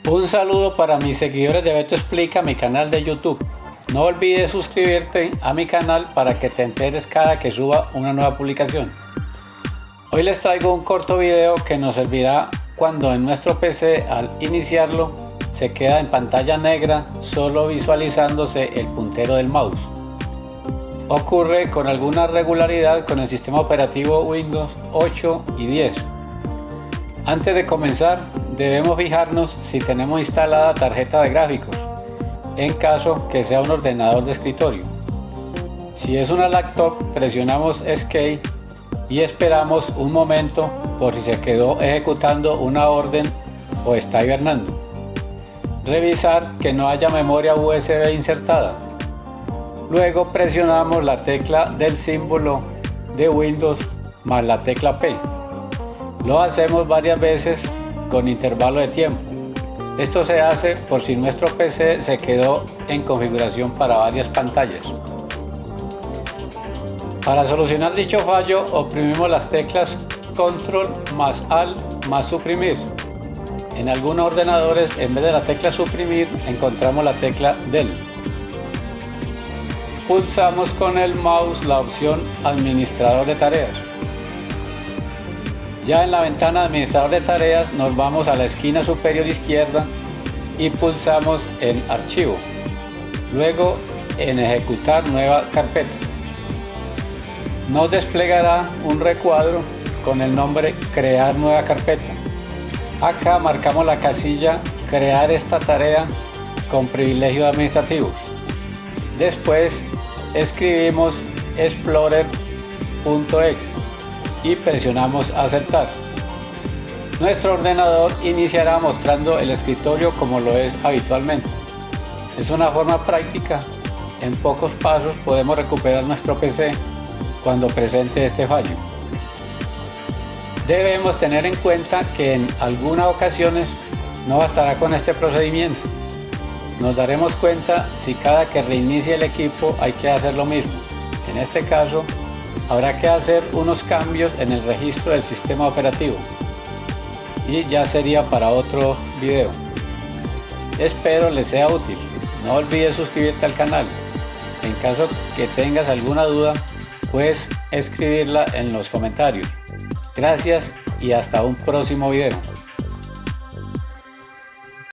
Un saludo para mis seguidores de Beto Explica, mi canal de YouTube. No olvides suscribirte a mi canal para que te enteres cada que suba una nueva publicación. Hoy les traigo un corto video que nos servirá cuando en nuestro PC al iniciarlo se queda en pantalla negra solo visualizándose el puntero del mouse. Ocurre con alguna regularidad con el sistema operativo Windows 8 y 10. Antes de comenzar, debemos fijarnos si tenemos instalada tarjeta de gráficos, en caso que sea un ordenador de escritorio. Si es una laptop, presionamos Escape y esperamos un momento por si se quedó ejecutando una orden o está hibernando. Revisar que no haya memoria USB insertada. Luego presionamos la tecla del símbolo de Windows más la tecla P. Lo hacemos varias veces con intervalo de tiempo. Esto se hace por si nuestro PC se quedó en configuración para varias pantallas. Para solucionar dicho fallo, oprimimos las teclas Control más Alt más Suprimir. En algunos ordenadores, en vez de la tecla Suprimir, encontramos la tecla Del. Pulsamos con el mouse la opción Administrador de tareas. Ya en la ventana de Administrador de tareas nos vamos a la esquina superior izquierda y pulsamos en Archivo. Luego en Ejecutar nueva carpeta. Nos desplegará un recuadro con el nombre Crear nueva carpeta. Acá marcamos la casilla Crear esta tarea con privilegios administrativos. Después escribimos explorer.exe y presionamos aceptar. Nuestro ordenador iniciará mostrando el escritorio como lo es habitualmente. Es una forma práctica. En pocos pasos podemos recuperar nuestro PC cuando presente este fallo. Debemos tener en cuenta que en algunas ocasiones no bastará con este procedimiento. Nos daremos cuenta si cada que reinicie el equipo hay que hacer lo mismo. En este caso, habrá que hacer unos cambios en el registro del sistema operativo y ya sería para otro video. Espero les sea útil. No olvides suscribirte al canal. En caso que tengas alguna duda, puedes escribirla en los comentarios. Gracias y hasta un próximo video.